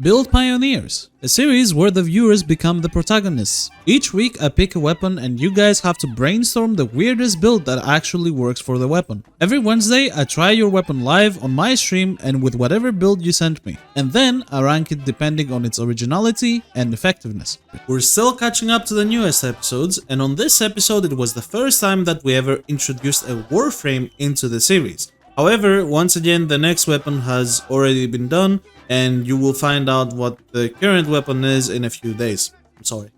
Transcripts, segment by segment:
Build Pioneers, a series where the viewers become the protagonists. Each week I pick a weapon and you guys have to brainstorm the weirdest build that actually works for the weapon. Every Wednesday I try your weapon live on my stream and with whatever build you sent me, and then I rank it depending on its originality and effectiveness. We're still catching up to the newest episodes, and on this episode it was the first time that we ever introduced a Warframe into the series. However, once again the next weapon has already been done, and you will find out what the current weapon is in a few days. I'm sorry.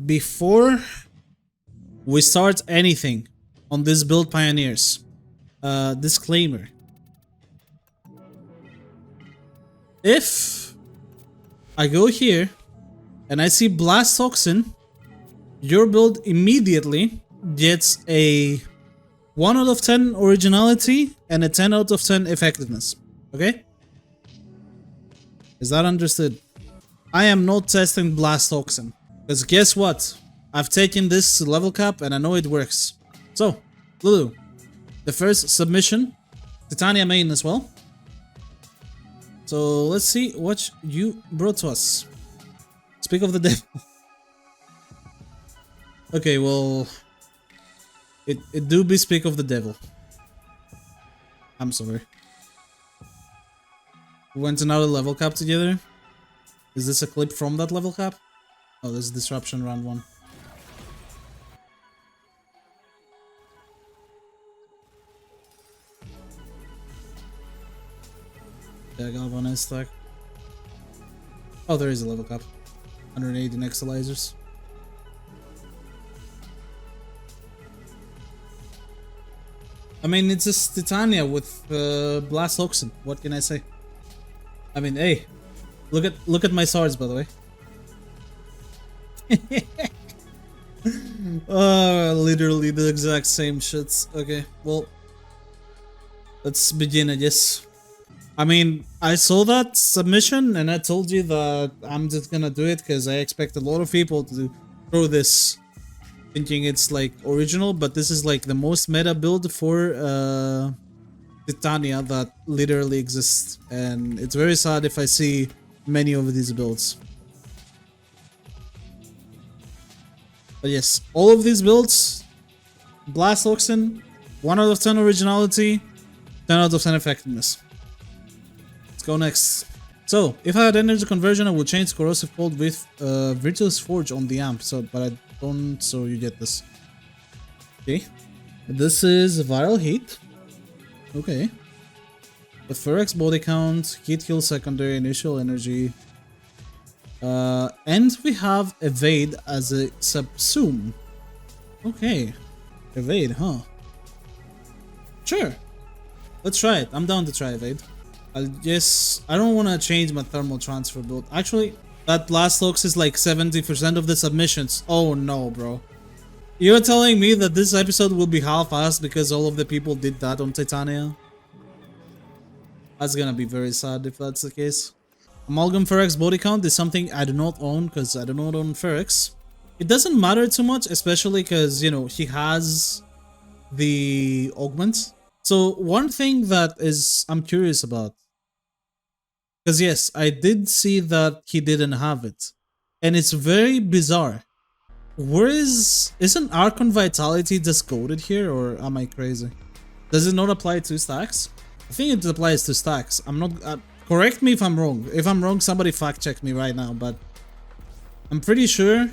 Before we start anything on this build Pioneers, disclaimer. If I go here and I see blast toxin, your build immediately gets a 1 out of 10 originality and a 10 out of 10 effectiveness. Okay? Is that understood? I am not testing blast toxin, because guess what? I've taken this level cap and I know it works. So, Lulu, the first submission, Titania main as well. So let's see what you brought to us. Speak of the devil. Okay, well, it do be speak of the devil. I'm sorry. We went to another level cap together. Is this a clip from that level cap? Oh, this is Disruption round 1. Yeah, I got one S stack. Oh, there is a level cap. 180 Nexalizers. I mean, it's just Titania with Blast Toxin. What can I say? I mean, hey, look at my swords, by the way. Literally the exact same shits. Okay, well, let's begin, I guess. I mean, I saw that submission and I told you that I'm just gonna do it because I expect a lot of people to throw this thinking it's like original, but this is like the most meta build for Titania that literally exists, and it's very sad if I see many of these builds. But yes, all of these builds, Blast Toxin, 1 out of 10 originality, 10 out of 10 effectiveness. Let's go next. So, if I had energy conversion, I would change Corrosive Cold with Virtuous Forge on the amp, so but I don't, so you get this. Okay, this is Viral Heat. Okay. The Phyrex body count, heat heal secondary, initial energy. And we have Evade as a subsume. Okay. Evade, huh? Sure. Let's try it. I'm down to try Evade. I don't want to change my thermal transfer build. Actually, that blast looks is like 70% of the submissions. Oh no, bro. You're telling me that this episode will be half-assed because all of the people did that on Titania? That's gonna be very sad if that's the case. Amalgam Phyrex body count is something I do not own because I do not own Phyrex. It doesn't matter too much, especially because, you know, he has the augment. So one thing that I'm curious about, because yes, I did see that he didn't have it, and it's very bizarre. Isn't Archon Vitality just goated here, or am I crazy? Does it not apply 2 stacks? I think it applies 2 stacks. I'm not, correct me if I'm wrong. If I'm wrong, somebody fact check me right now, but I'm pretty sure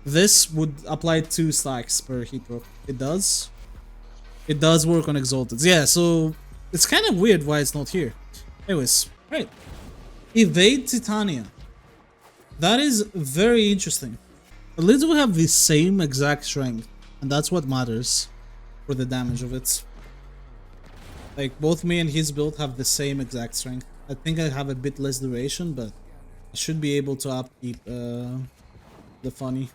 this would apply 2 stacks per heat drop. It does. It does work on Exalted. Yeah, so it's kind of weird why it's not here. Anyways, right. Evade Titania. That is very interesting. At least we have the same exact strength, and that's what matters for the damage of it. Like, both me and his build have the same exact strength. I think I have a bit less duration, but I should be able to upkeep the funny.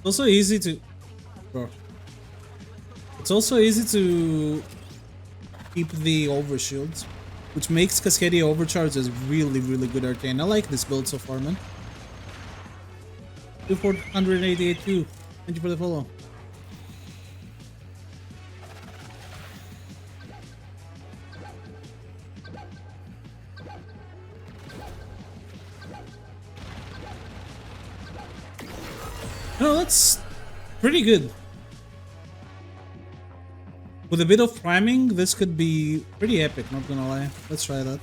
Also easy to... Bro. It's also easy to keep the overshields, which makes Cascadia Overcharges really, really good arcane. I like this build so far, man. 488 too. Thank you for the follow. No, that's pretty good. With a bit of priming, this could be pretty epic, not gonna lie. Let's try that.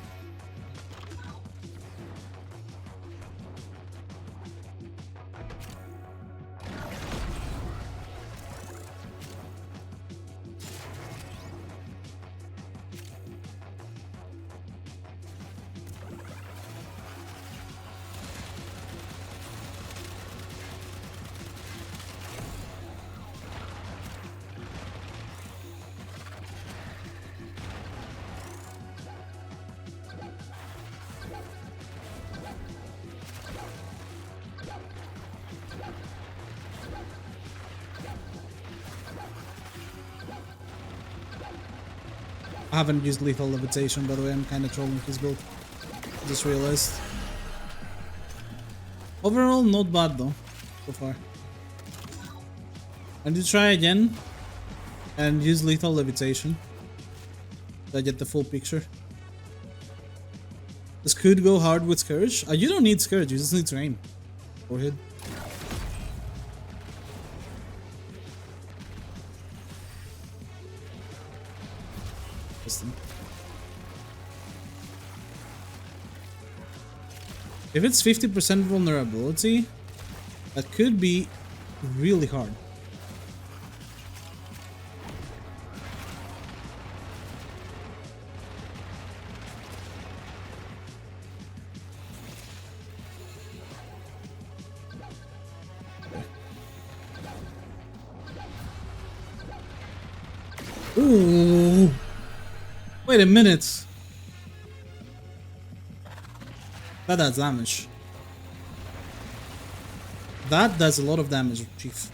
I haven't used lethal levitation, by the way. I'm kind of trolling his build. Just realized. Overall, not bad though, so far. I need to try again and use lethal levitation so I get the full picture. This could go hard with Scourge. You don't need Scourge, you just need to aim. Forehead. If it's 50% vulnerability, that could be really hard. Ooh. Wait a minute. That does damage. That does a lot of damage, Chief.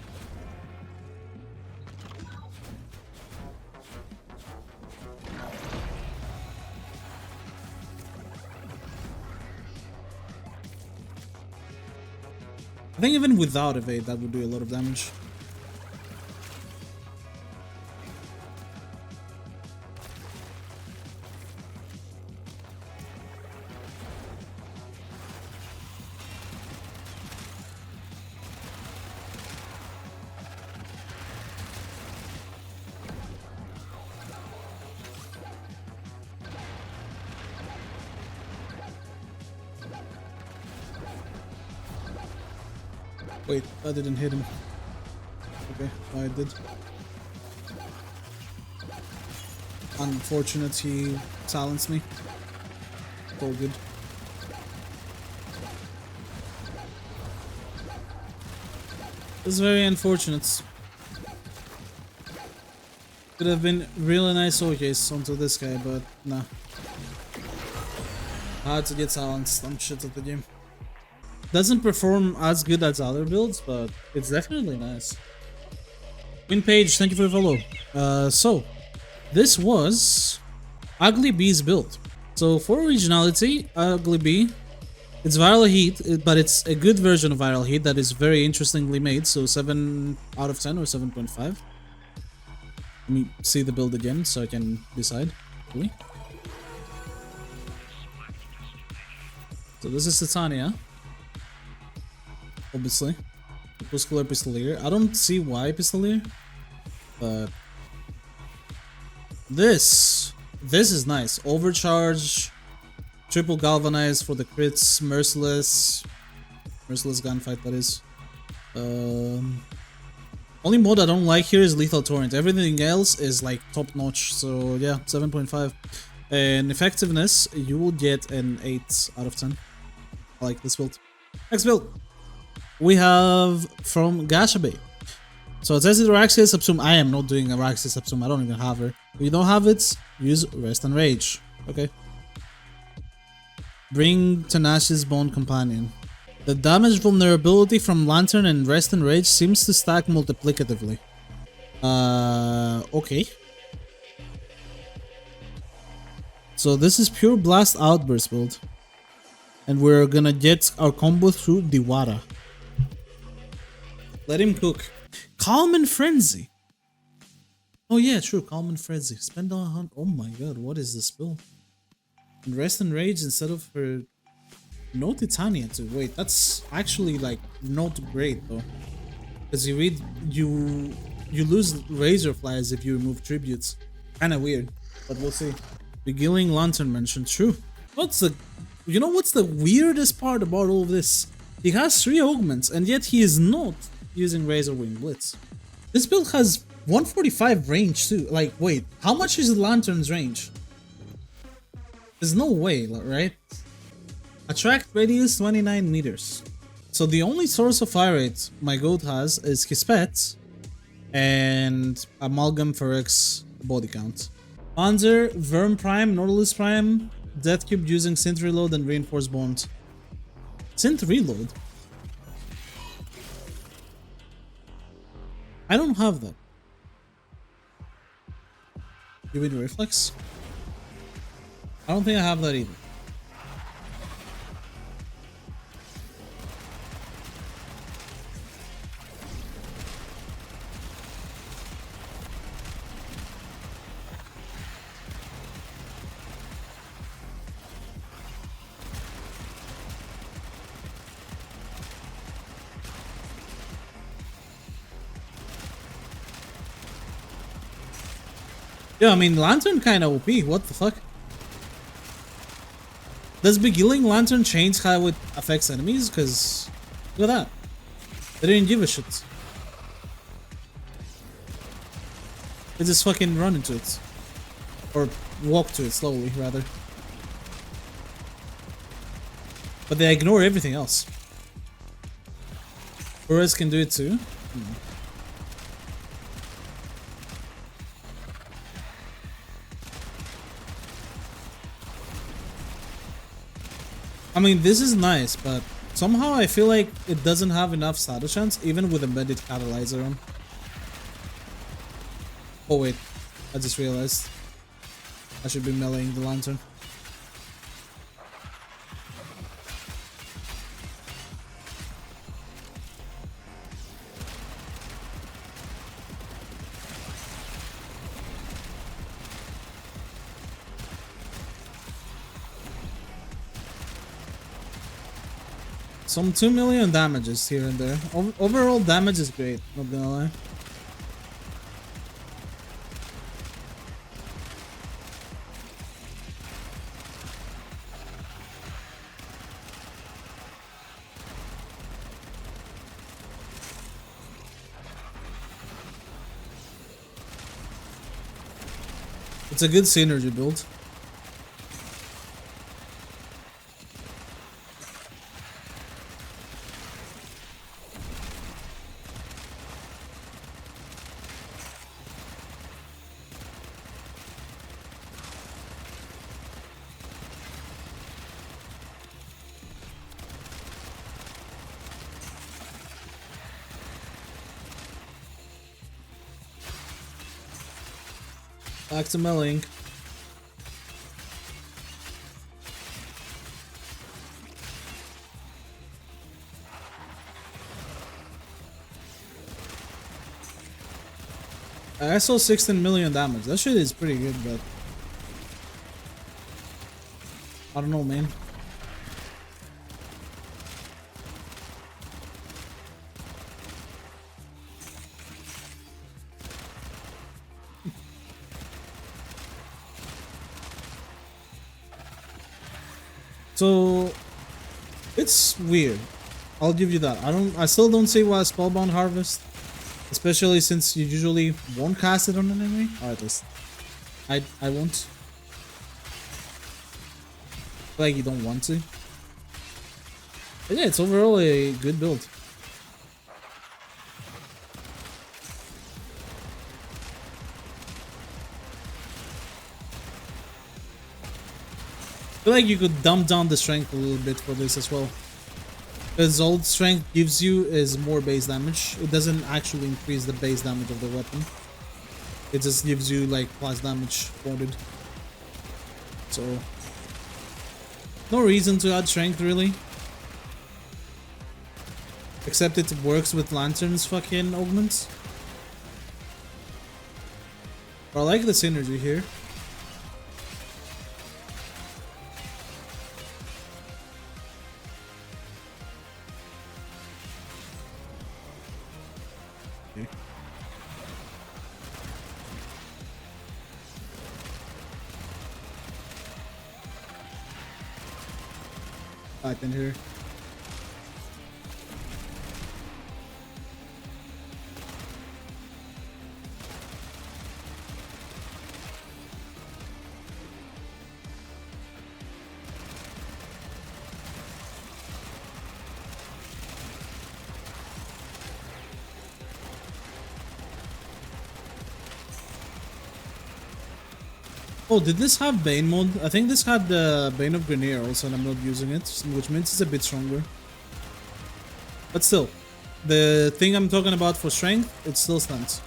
I think even without evade, that would do a lot of damage. Wait, I didn't hit him. Okay, I did. Unfortunate, he silenced me. It's all good. It's very unfortunate. Could have been really nice showcase onto this guy, but nah. Hard to get silenced. I'm shit at the game. Doesn't perform as good as other builds, but it's definitely nice. Win Page, thank you for the follow. So, this was UglyB's build. So, for originality, UglyB, it's viral heat, but it's a good version of viral heat that is very interestingly made. So, 7 out of 10 or 7.5. Let me see the build again so I can decide. Really? So, this is Titania. Obviously, Crepuscular Pistolier. I don't see why Pistolier, but this is nice. Overcharge, triple galvanize for the crits, merciless gunfight. That is. Only mod I don't like here is Lethal Torrent. Everything else is like top notch. So yeah, 7.5. And effectiveness, you will get an 8 out of 10. I like this build. Next build. We have from Gashabae. So it says it Araxia Subsume. I am not doing Araxia Subsume. I don't even have her. If you don't have it, use Rest and Rage. Okay. Bring Tenacious Bone Companion. The damage vulnerability from Lantern and Rest and Rage seems to stack multiplicatively. Okay. So this is pure blast outburst build. And we're gonna get our combo through Diwara. Let him cook. Calm and Frenzy. Oh yeah, true. Calm and Frenzy. Spend on hunt. Oh my god, what is this build? And Rest and Rage instead of her. No Titania too. Wait, that's actually like not great though. Because you lose Razor Flies if you remove tributes. Kinda weird. But we'll see. Beguiling Lantern mentioned. True. What's the weirdest part about all of this? He has 3 augments and yet he is not using Razor Wing Blitz. This build has 145 range too. Like, wait, how much is the Lantern's range? There's no way, right? Attract radius 29 meters. So the only source of fire rate my goat has is his pets and Amalgam for X body count. Panzer, Verm Prime, Nautilus Prime, Death Cube using Synth Reload and Reinforced Bond. Synth Reload? I don't have that. You mean Reflex? I don't think I have that either. Yeah, I mean, Lantern kinda OP, what the fuck? Does Beguiling Lantern change how it affects enemies? Cause, look at that. They didn't give a shit. They just fucking run into it. Or walk to it slowly, rather. But they ignore everything else. Whereas can do it too. I mean, this is nice, but somehow I feel like it doesn't have enough status chance, even with embedded catalyzer on. Oh wait, I just realized I should be meleeing the Lantern. Some 2 million damages here and there. Overall damage is great, not gonna lie. It's a good synergy build. Back to meleeing. I saw 16 million damage. That shit is pretty good, but I don't know, man. So it's weird. I'll give you that. I still don't see why Spellbound Harvest, especially since you usually won't cast it on an enemy. Or at least I won't. Like you don't want to. But yeah, it's overall a good build. I feel like you could dump down the strength a little bit for this as well. Because all strength gives you is more base damage. It doesn't actually increase the base damage of the weapon. It just gives you like plus damage quoted. So no reason to add strength really. Except it works with Lantern's fucking augments. But I like the synergy here. Okay. Back in here. Oh, did this have Bane mode? I think this had the Bane of Grenier also, and I'm not using it, which means it's a bit stronger. But still, the thing I'm talking about for strength, it still stands.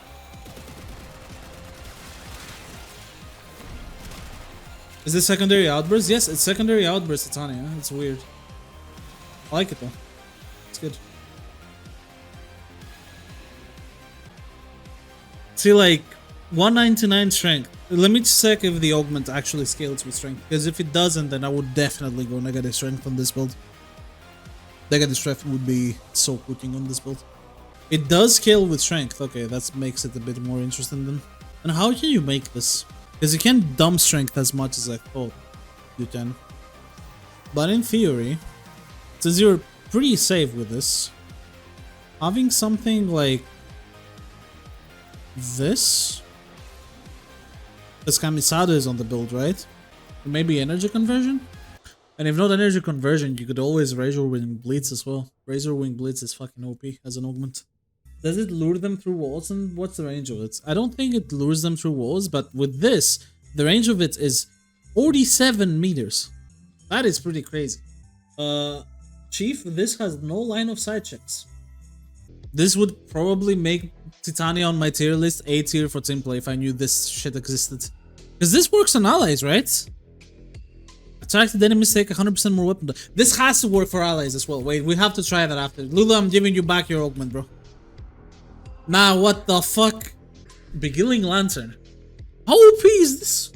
Is this secondary outburst? Yes, it's secondary outburst, Titania. It's weird. I like it though. It's good. See, like 199 strength. Let me check if the augment actually scales with strength. Because if it doesn't, then I would definitely go negative strength on this build. Negative strength would be so cooking on this build. It does scale with strength. Okay, that makes it a bit more interesting then. And how can you make this? Because you can't dump strength as much as I thought you can. But in theory, since you're pretty safe with this, having something like this, because Kamisado is on the build, right? Maybe energy conversion? And if not energy conversion, you could always Razor Wing Blitz as well. Razor Wing Blitz is fucking OP as an augment. Does it lure them through walls, and what's the range of it? I don't think it lures them through walls, but with this, the range of it is 47 meters. That is pretty crazy. Chief, this has no line of sight checks. This would probably make Titania on my tier list A tier for team play if I knew this shit existed. Because this works on allies, right? Attracted enemies take 100% more weapon. This has to work for allies as well. Wait, we have to try that after. Lulu, I'm giving you back your augment, bro. Nah, what the fuck? Beguiling Lantern. How OP is this?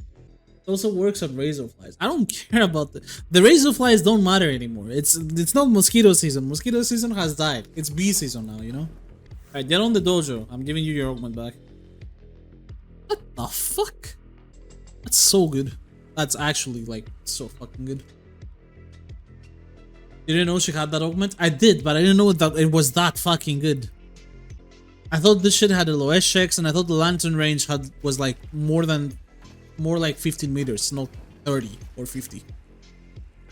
It also works on Razorflies. I don't care about the Razorflies don't matter anymore. It's not mosquito season. Mosquito season has died. It's bee season now, you know? Alright, get on the dojo. I'm giving you your augment back. What the fuck? That's so good. That's actually like so fucking good. You didn't know she had that augment? I did, but I didn't know that it was that fucking good. I thought this shit had a low S checks, and I thought the lantern range was like more like 15 meters, not 30 or 50.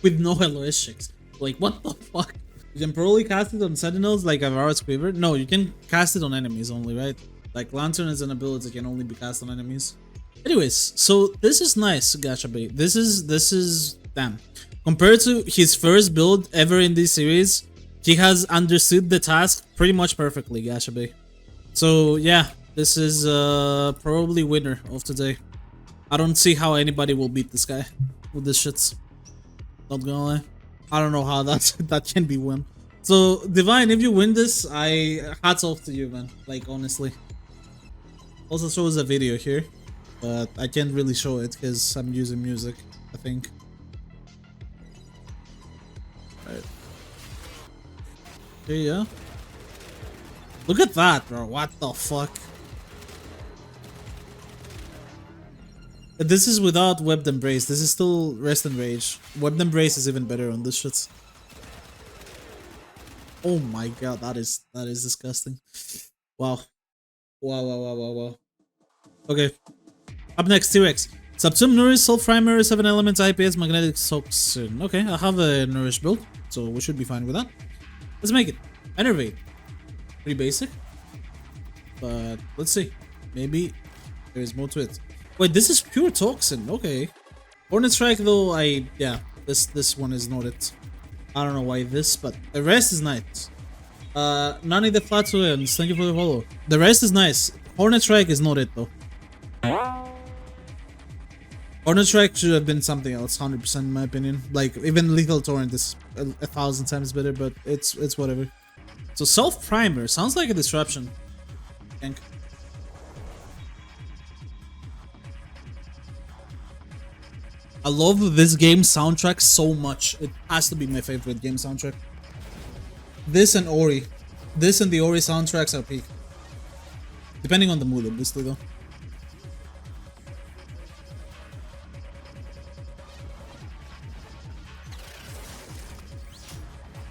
With no LOS checks. Like, what the fuck? You can probably cast it on sentinels like Avara's Quiver. No, you can cast it on enemies only, right? Like, lantern is an ability that can only be cast on enemies. Anyways, so this is nice, Gashabae. This is damn. Compared to his first build ever in this series, he has understood the task pretty much perfectly, Gashabae. So yeah, this is probably winner of today. I don't see how anybody will beat this guy with this shit. Not gonna lie. I don't know how that can be won. So Divine, if you win this, hats off to you, man. Like, honestly. Also shows a video here, but I can't really show it because I'm using music, I think. Right. Okay, yeah. Look at that, bro. What the fuck? This is without Webbed Embrace. This is still Rest and Rage. Webbed Embrace is even better on this shit. Oh my god, that is disgusting. Wow. Wow. Okay. Up next, T-Rex. Subsume, Nourish, Soul Primer, 7 elements, IPS, Magnetic Toxin. Okay, I have a Nourish build, so we should be fine with that. Let's make it. Enervate. Pretty basic. But let's see. Maybe there is more to it. Wait, this is pure toxin. Okay. Hornet Strike though, yeah, this one is not it. I don't know why this, but the rest is nice. Nani the Flatuans, thank you for the follow. The rest is nice. Hornet Strike is not it though. Hornet Strike should have been something else, 100% in my opinion. Like, even Lethal Torrent is a 1,000 times better, but it's whatever. So, Self-Primer sounds like a disruption. I think. I love this game's soundtrack so much. It has to be my favorite game soundtrack. This and Ori. This and the Ori soundtracks are peak. Depending on the mood, obviously, though.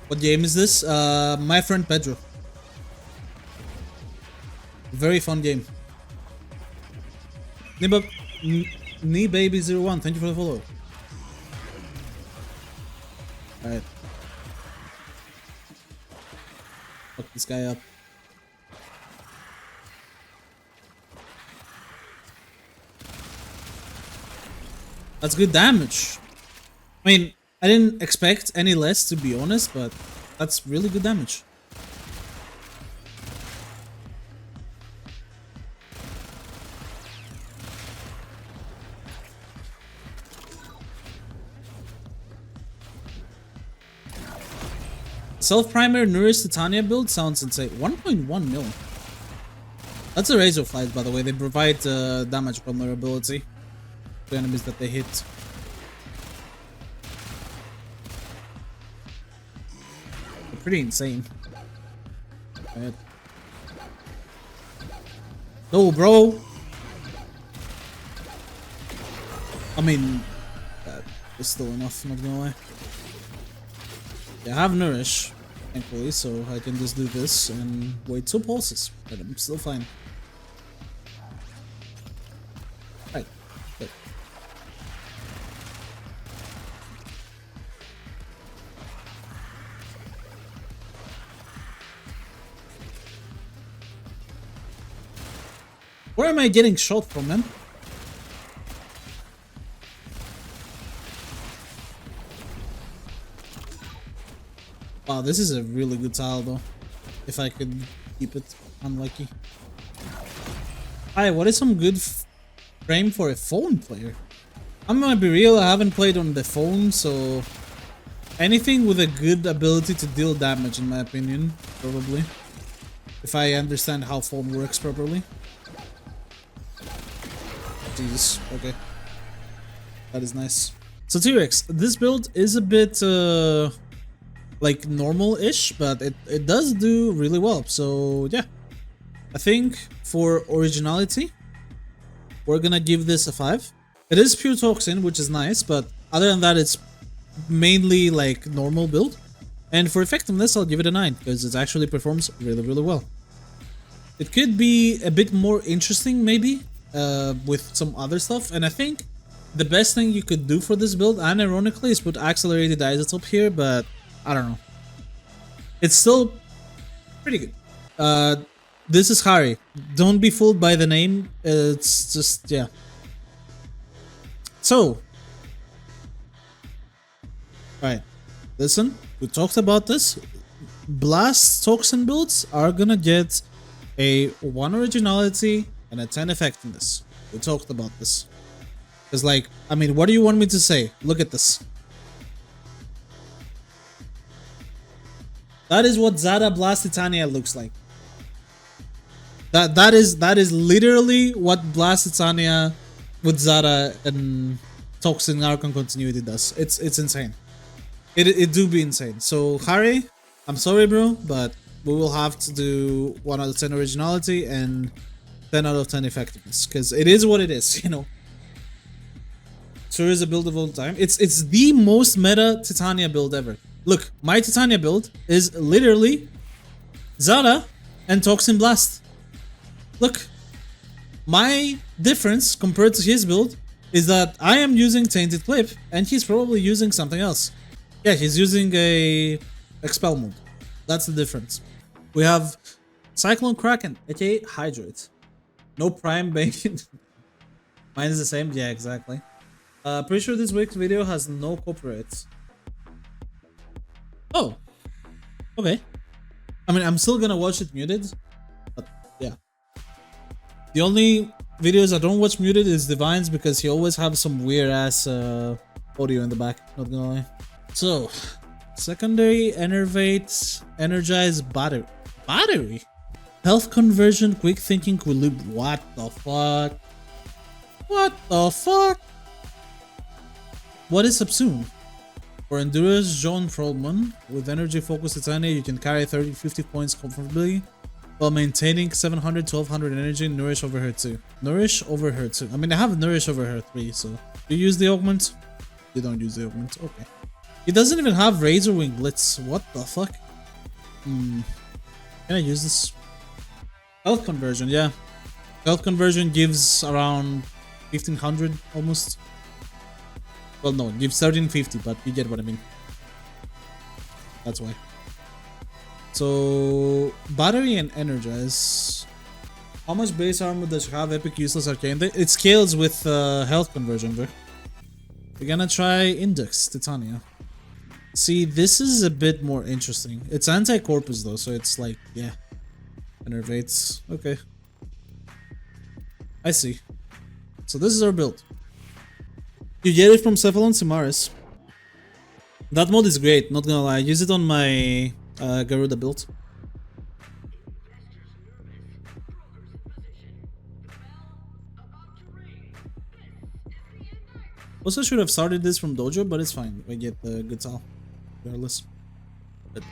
What game is this? My Friend Pedro. Very fun game. Baby01, thank you for the follow. Alright. Fuck this guy up. That's good damage. I mean, I didn't expect any less, to be honest, but that's really good damage. Self-Primer Nourish Titania build sounds insane. 1.1 mil. That's a Razor Flight, by the way. They provide damage vulnerability to enemies that they hit. They're pretty insane. Right. No, bro. I mean, that is still enough, not gonna lie. I have Nourish, thankfully, so I can just do this and wait 2 pulses, but I'm still fine. Right, good. Where am I getting shot from, man? Wow, this is a really good tile though. If I could keep it unlucky. Hi, what is some good frame for a phone player? I'm gonna be real, I haven't played on the phone, so anything with a good ability to deal damage, in my opinion, probably. If I understand how phone works properly. Jesus, okay. That is nice. So T-Rex, this build is a bit like normal-ish, but it does do really well. So yeah, I think for originality, we're gonna give this a 5. It is pure toxin, which is nice, but other than that, it's mainly like normal build. And for effectiveness, I'll give it a 9 because it actually performs really, really well. It could be a bit more interesting, maybe, with some other stuff. And I think the best thing you could do for this build, unironically, is put accelerated isotope here, but I don't know. It's still pretty good. This is Harry. Don't be fooled by the name. It's just, yeah. So, alright. Listen, we talked about this. Blast toxin builds are gonna get a 1 originality and a 10 effectiveness. We talked about this. Because, like, I mean, what do you want me to say? Look at this. That is what Zada Blast Titania looks like. That is literally what Blast Titania with Zada and Toxin Archon continuity does. It's insane. It do be insane. So Harry, I'm sorry, bro, but we will have to do 1 out of 10 originality and 10 out of 10 effectiveness, because it is what it is, you know. Sure is a build of all time. It's the most meta Titania build ever. Look, my Titania build is literally Zada and Toxin Blast. Look, my difference compared to his build is that I am using Tainted Clip and he's probably using something else. Yeah, he's using a Expel mode. That's the difference. We have Cyclone Kraken, aka Hydroid. No Prime Bacon. Mine is the same. Yeah, exactly. Pretty sure this week's video has no copyrights. Okay. I mean, I'm still gonna watch it muted, but yeah. The only videos I don't watch muted is Divine's because he always have some weird ass audio in the back. Not gonna lie. So, secondary enervate, energize battery. Battery? Health conversion, quick thinking, equilibrium. What the fuck? What the fuck? What is subsume? For endurance, John Trollman. With energy focus Titania, you can carry 30-50 points comfortably while maintaining 700-1200 energy. Nourish over her 2. Nourish over her 2. I mean, I have nourish over her 3, so you use the augment? You don't use the augment. Okay. He doesn't even have Razor Wing Blitz. What the fuck? Can I use this? Health conversion, yeah. Health conversion gives around 1500 almost. Well, no, it gives 1350, but you get what I mean. That's why. So, battery and energize. How much base armor does she have? Epic, useless, arcane? It scales with health conversion, bro. We're gonna try Index, Titania. See, this is a bit more interesting. It's anti-corpus though, so it's like, yeah. Enervates. Okay. I see. So this is our build. You get it from Cephalon Simaris. That mod is great, not gonna lie. I use it on my Garuda build. Also should have started this from Dojo, but it's fine. I get the good tile. Regardless. But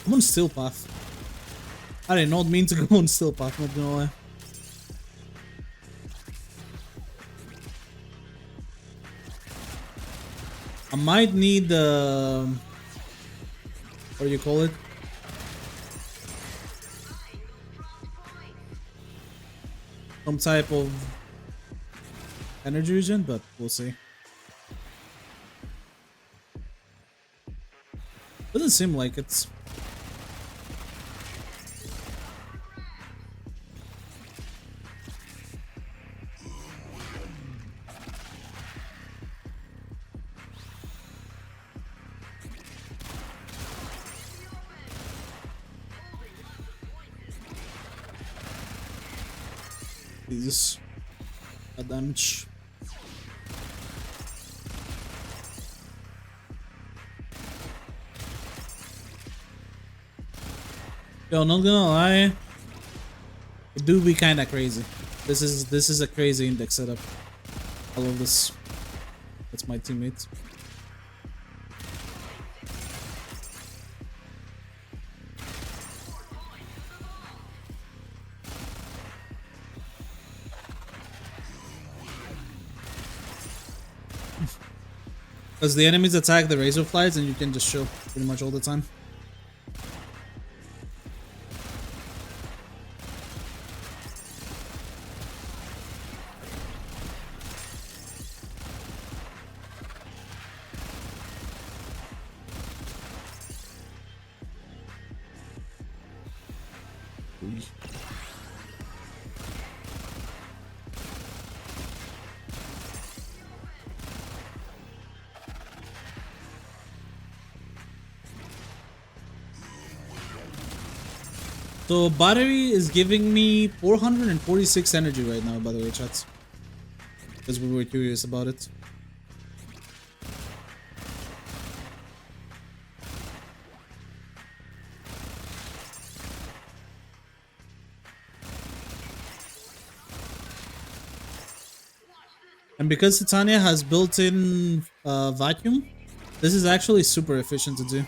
I'm on Steel Path. I did not mean to go on Steel Path, not gonna lie. I might need what do you call it? Some type of energy regen, but we'll see. Doesn't seem like it's. Jesus. A damage. Yo, not gonna lie. It do be kinda crazy. This is a crazy index setup. I love this. That's my teammate. Because the enemies attack the razor flies and you can just chill pretty much all the time. So battery is giving me 446 energy right now, by the way, chats. Because we were curious about it. And because Titania has built-in vacuum, this is actually super efficient to do.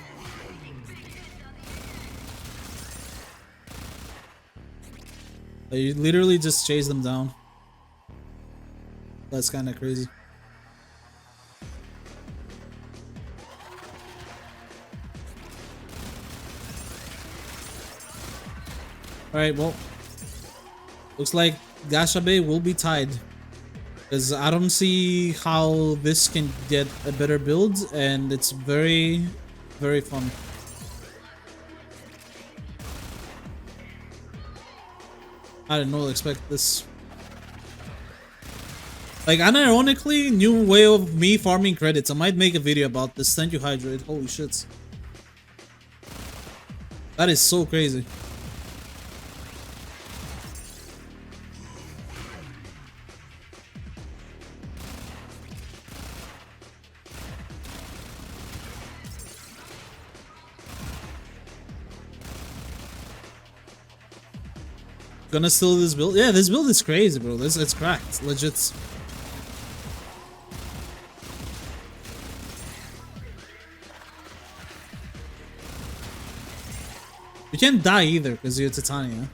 You literally just chase them down. That's kind of crazy. Alright, well. Looks like Gashabae will be tied. Because I don't see how this can get a better build, and it's very, very fun. I did not expect this. Like, unironically, new way of me farming credits. I might make a video about this. Thank you, Hydroid. Holy shit. That is so crazy. Gonna steal this build? Yeah, this build is crazy, bro. It's cracked. Legit. You can't die either because you're Titania.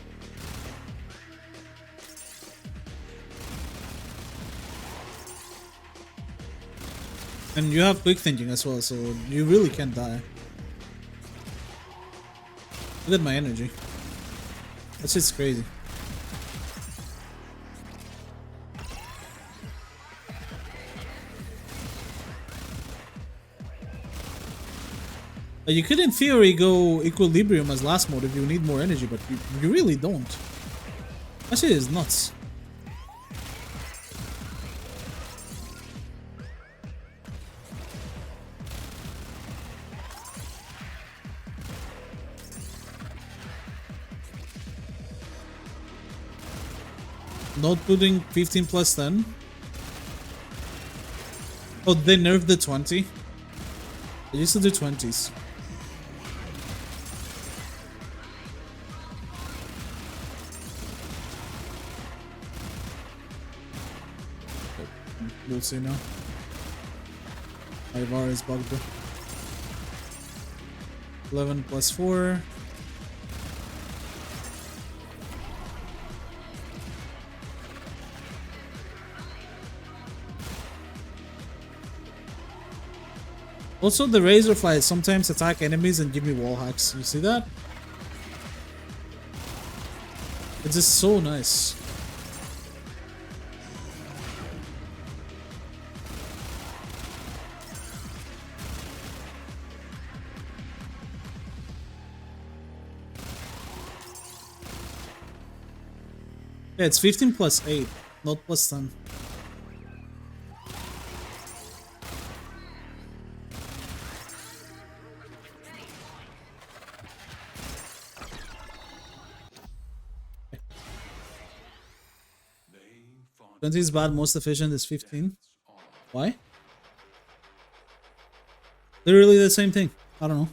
And you have quick thinking as well, so you really can't die. Look at my energy. That's just crazy. You could in theory go equilibrium as last mode if you need more energy, but you really don't. That shit is nuts. Not putting 15 plus 10. Oh, they nerfed the 20. They used to do 20s. We'll see now. My VAR is bugged. 11 plus 4. Also, the Razorflies sometimes attack enemies and give me wall hacks. You see that? It's just so nice. Yeah, it's 15 plus 8, not plus 10. Twenty is bad, most efficient is 15. Why? Literally the same thing. I don't know.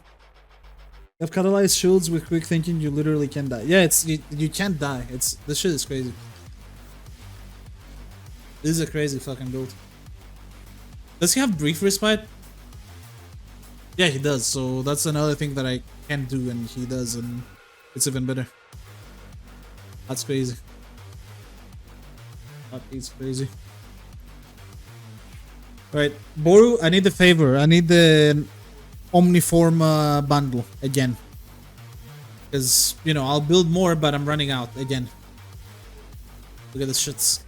You have catalyzed shields with quick thinking, you literally can die. Yeah, it's you can't die. This shit is crazy. This is a crazy fucking build. Does he have brief respite? Yeah, he does. So that's another thing that I can't do, and he does, and it's even better. That's crazy. That is crazy. Alright, Boru, I need the favor. I need the Omniform bundle again. Because, you know, I'll build more, but I'm running out again. Look at this shits.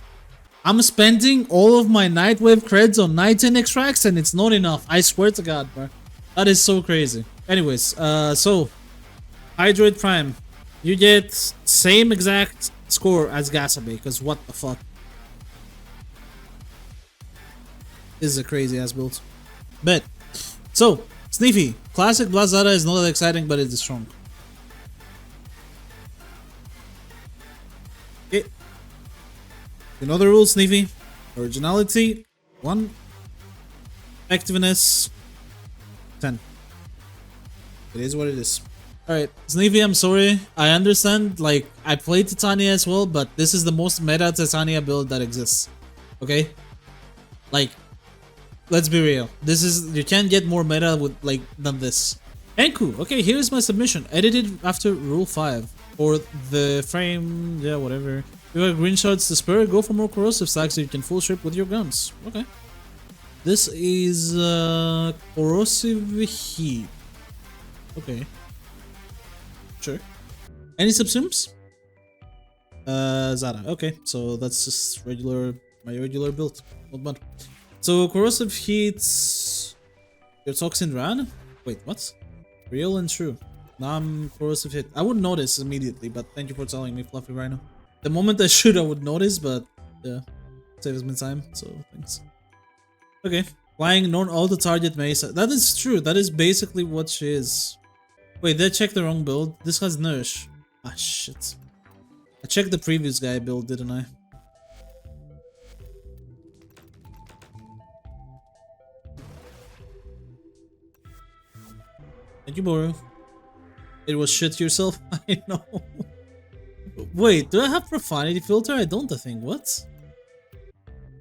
I'm spending all of my Nightwave creds on Nightin extracts, and it's not enough. I swear to God, bro. That is so crazy. Anyways, so Hydroid Prime, you get same exact score as Gashabae, because what the fuck? This is a crazy ass build. But, so, Sniffy, classic Blazada is not that exciting, but it is strong. Okay. You know the rules, Sniffy. Originality, 1. Effectiveness, 10. It is what it is. Alright, Sniffy, I'm sorry. I understand, like, I played Titania as well, but this is the most meta Titania build that exists. Okay? Like, let's be real. This is, you can't get more meta with, like, than this. Henku, okay, here's my submission. Edited after Rule 5. Or the frame, yeah, whatever. You have green shards to spur, go for more corrosive stacks so you can full strip with your guns. Okay. This is corrosive heat. Okay. Sure. Any subsumes? Zara. Okay, so that's just regular, my regular build. Not bad. So corrosive heats. Your toxin ran? Wait, what? Real and true. Now I'm corrosive hit. I wouldn't notice immediately, but thank you for telling me, Fluffy Rhino. The moment I shoot, I would notice, but yeah, saves me time. So thanks. Okay, flying non-auto target Mesa. That is true. That is basically what she is. Wait, did I check the wrong build? This has Nourish. Ah shit. I checked the previous guy build, didn't I? Thank you, Boru. It was shit yourself. I know. Wait, do I have profanity filter? I don't, I think. What?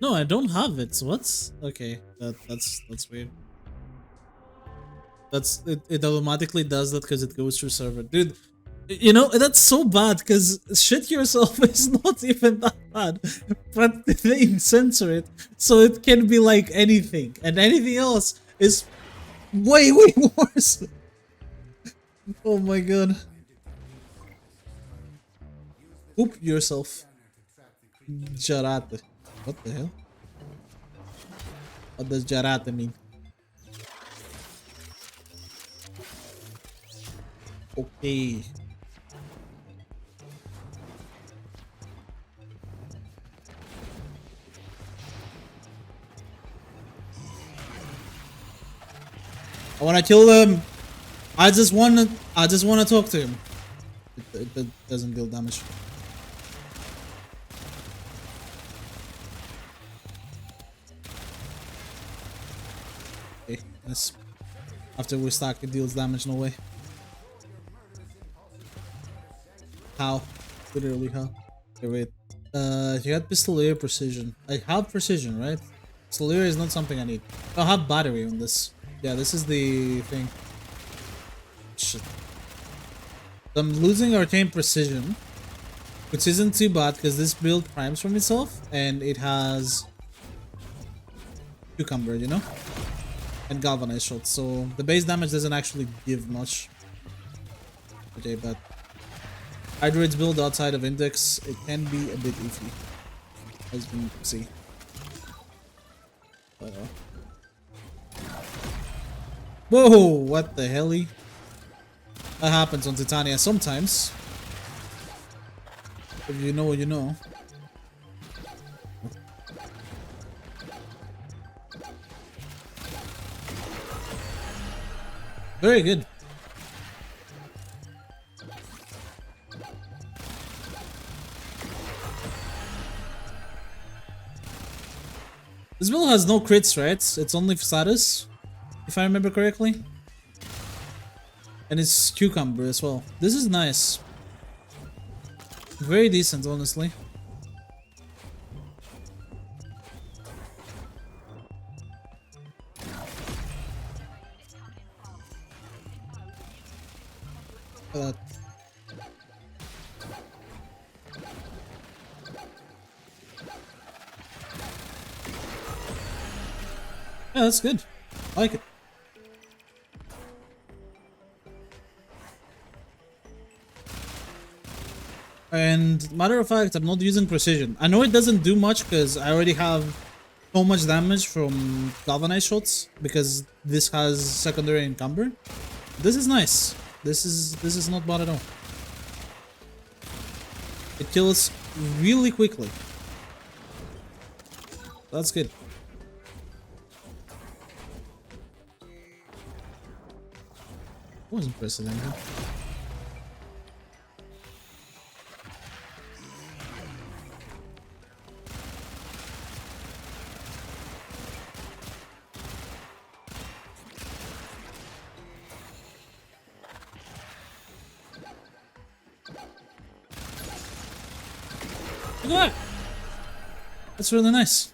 No, I don't have it. What? Okay, that's weird. It automatically does that because it goes through server. Dude, you know, that's so bad because shit yourself is not even that bad. But they censor it so it can be like anything. And anything else is way, way worse. Oh my god. Poop yourself. Jarate. What the hell? What does jarate mean? Okay. I wanna kill them. I just wanna talk to him. It doesn't deal damage. Okay, nice. After we stack, it deals damage. No way. How? Literally how? Okay, wait. You got Pistolier Precision. I have Precision, right? Pistolier is not something I need. I'll have Battery on this. Yeah, this is the thing. Shit. I'm losing Arcane Precision, which isn't too bad because this build primes from itself and it has Cucumber, you know? And Galvanized Shot, so the base damage doesn't actually give much. Okay, but Hydroid's build outside of Index, it can be a bit iffy, as we can see. Whoa, what the hell? That happens on Titania sometimes. If you know, you know. Very good. This build has no crits, right? It's only status, if I remember correctly. And it's Cucumber as well. This is nice. Very decent, honestly. Yeah, that's good. I like it. And matter of fact, I'm not using Precision. I know it doesn't do much because I already have so much damage from Galvanized Shots because this has secondary encumber. This is nice. This is not bad at all. It kills really quickly. That's good. Wasn't pressing anything. Look at that! That's really nice.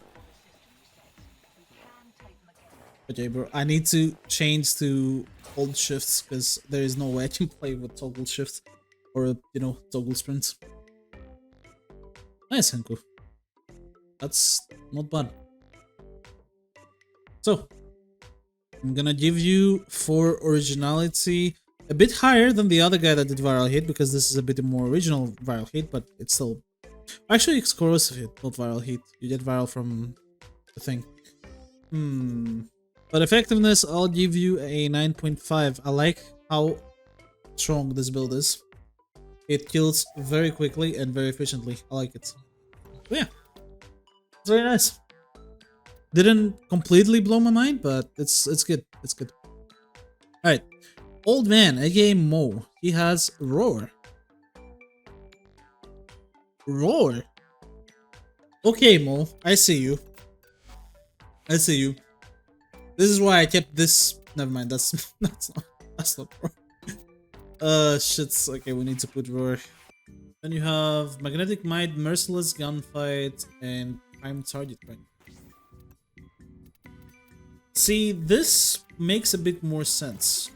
Okay, bro, I need to change to hold shifts because there is no way I can play with toggle shift or, you know, toggle sprint. Nice, Henku. That's not bad. So, I'm gonna give you for originality a bit higher than the other guy that did viral hit because this is a bit more original viral hit, but it's still actually it's corrosive hit, not viral hit. You get viral from the thing. But effectiveness, I'll give you a 9.5. I like how strong this build is. It kills very quickly and very efficiently. I like it. But yeah, it's very nice. Didn't completely blow my mind, but it's good. It's good. All right, old man, aka Mo. He has roar. Roar. Okay, Mo. I see you. I see you. This is why I kept this. Never mind. That's not roar. Shit's okay. We need to put roar. Then you have magnetic might, merciless gunfight, and prime target rank. See, this makes a bit more sense.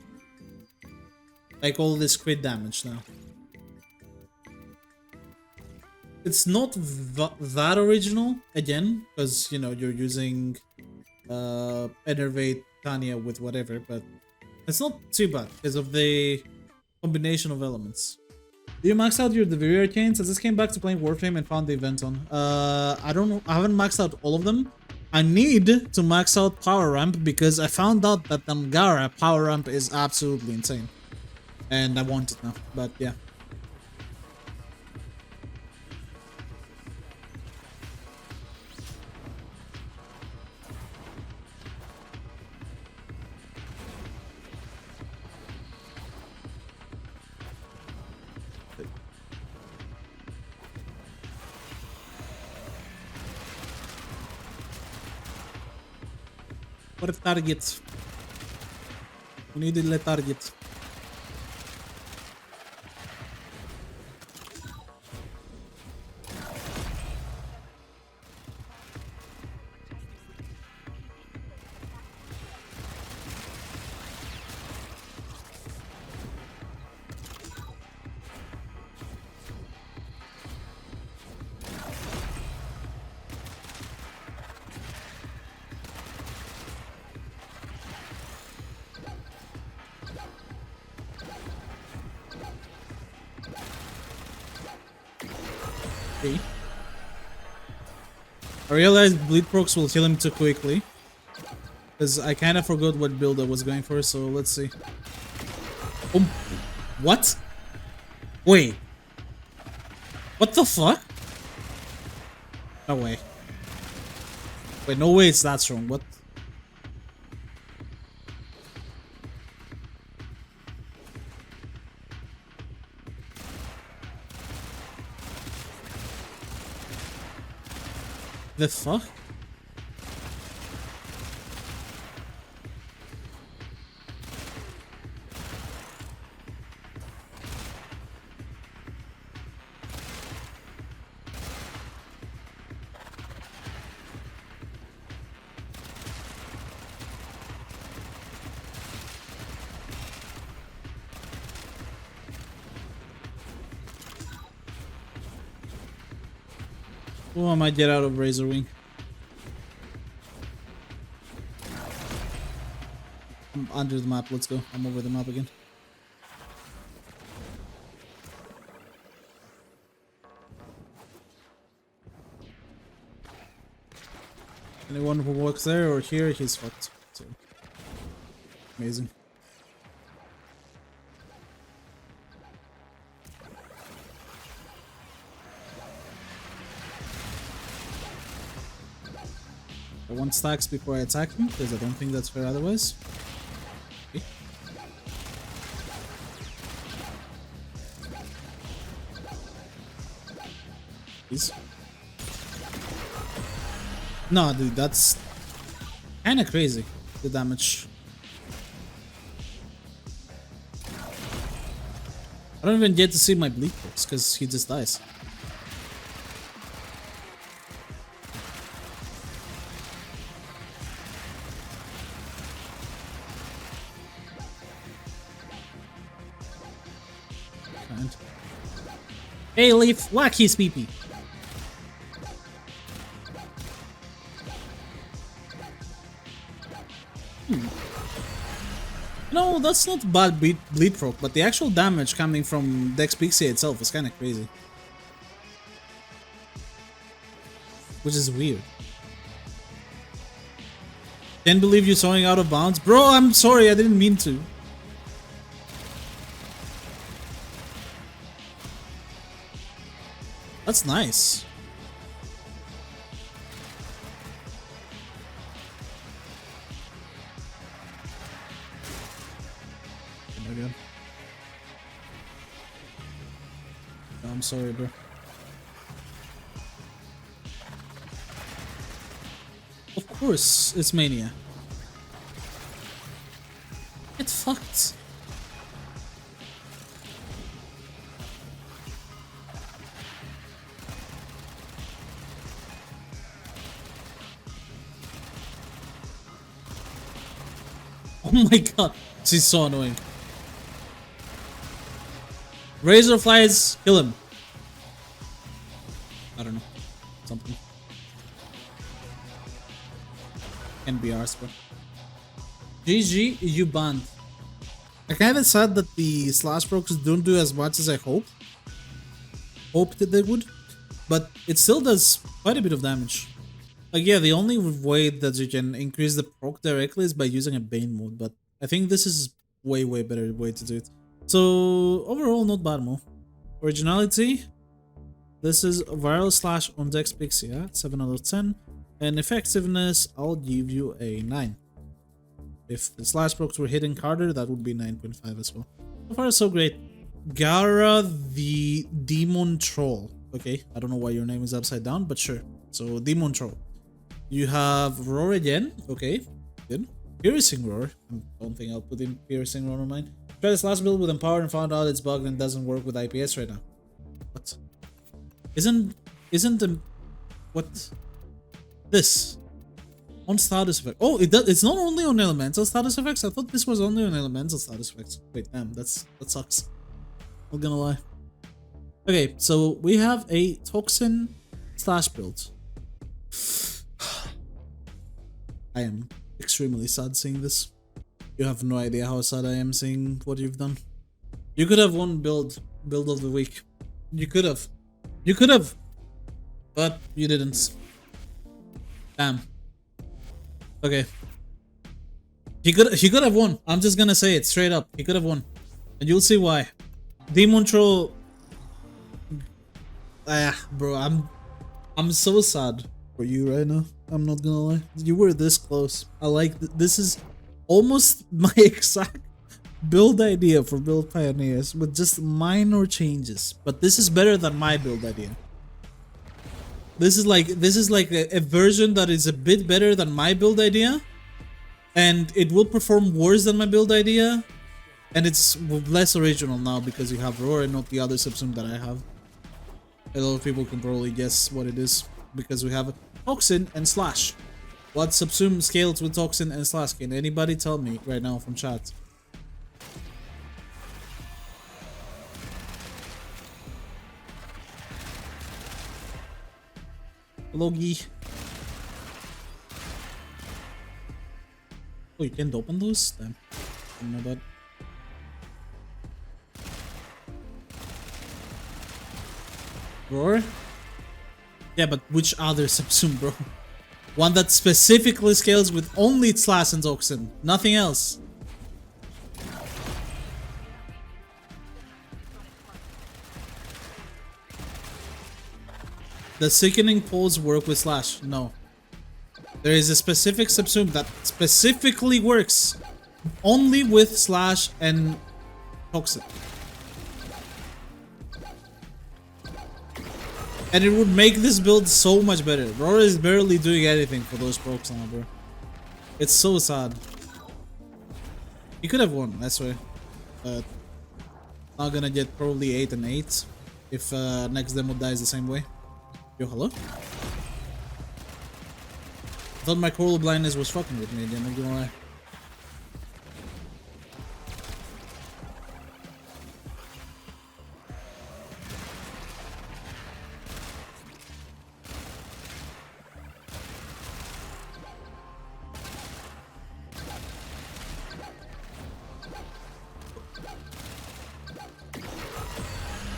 Like all this crit damage now. It's not that original, again, because, you know, you're using Enervate Titania with whatever, but it's not too bad because of the combination of elements. Do you max out your Devir Arcanes? I just came back to playing Warframe and found the event on. I don't know, I haven't maxed out all of them. I need to max out Power Ramp because I found out that Angara Power Ramp is absolutely insane. And I want it now, but yeah. What if target? We need to let target. I realized bleed procs will kill him too quickly. Because I kind of forgot what build I was going for, so let's see. What? Wait. What the fuck? No way. Wait, no way it's that strong. What? The fuck? Oh, I might get out of Razor Wing. I'm under the map, let's go. I'm over the map again. Anyone who walks there or here, he's fucked. So, amazing. I want stacks before I attack him, because I don't think that's fair otherwise. Okay. Please. No, dude, that's kinda crazy, the damage. I don't even get to see my bleed books, because he just dies. Hey Leaf, whack his PP. No, that's not bad bleed proc, but the actual damage coming from Dex Pixie itself is kind of crazy. Which is weird. Can't believe you're throwing out of bounds. Bro, I'm sorry, I didn't mean to. That's nice. Oh my god. I'm sorry, bro. Of course, it's Mania. Get fucked. Oh my god, she's so annoying. Razor flies, kill him. I don't know. Something. Can be ours, bro. GG, you banned. I kinda sad that the slash procs don't do as much as I hoped that they would, but it still does quite a bit of damage. Like, yeah, the only way that you can increase the proc directly is by using a Bane mode, but I think this is way better way to do it. So overall, not bad move. Originality, this is viral slash on Dex Pixie, yeah? 7 out of 10. And effectiveness, I'll give you a 9. If the slash procs were hitting harder, that would be 9.5 as well. So far, so great. Gara the DemonTroll. Okay, I don't know why your name is upside down, but sure. So, DemonTroll. You have Roar again. Okay, good. Piercing Roar. I don't think I'll put in Piercing Roar on mine. Tried this last build with Empower and found out it's bugged and doesn't work with IPS right now. What? Isn't the... What? This? On status effect. Oh, it does. It's not only on elemental status effects. I thought this was only on elemental status effects. Wait, damn, that sucks. Not gonna lie. Okay, so we have a toxin slash build. I am extremely sad seeing this. You have no idea how sad I am seeing what you've done. You could have won build of the week. You could have. You could have. But you didn't. Damn. Okay. He could have won. I'm just gonna say it straight up. He could have won. And you'll see why. DemonTroll. Bro, I'm so sad for you right now. I'm not gonna lie. You were this close. I like this is almost my exact build idea for Build Pioneers with just minor changes. But this is better than my build idea. This is like a version that is a bit better than my build idea, and it will perform worse than my build idea, and it's less original now because you have Roar and not the other subsume that I have. A lot of people can probably guess what it is because we have Toxin and Slash. What subsume scales with Toxin and Slash? Can anybody tell me right now from chat? Logi. Oh, you can't open those? Damn. I don't know that. Roar? Yeah, but which other subsume, bro? One that specifically scales with only Slash and Toxin. Nothing else. The Sickening Pulse work with Slash? No. There is a specific subsume that specifically works only with Slash and Toxin. And it would make this build so much better. Roar is barely doing anything for those procs now, bro. It's so sad. He could have won, I swear. But not gonna get probably 8 and 8 if next demo dies the same way. Yo, hello? I thought my coral blindness was fucking with me again, I'm not gonna lie.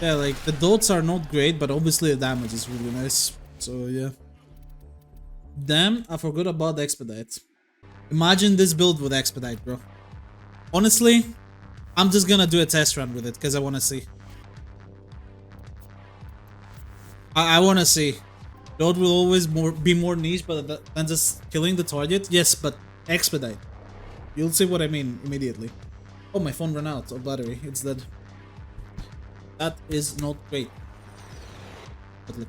Yeah, like, the dots are not great, but obviously the damage is really nice. So, yeah. Damn, I forgot about the Expedite. Imagine this build with Expedite, bro. Honestly, I'm just gonna do a test run with it, because I want to see. I want to see. Load will always be more niche but than just killing the target. Yes, but expedite. You'll see what I mean immediately. Oh, my phone ran out of battery. It's dead. That is not great. But look.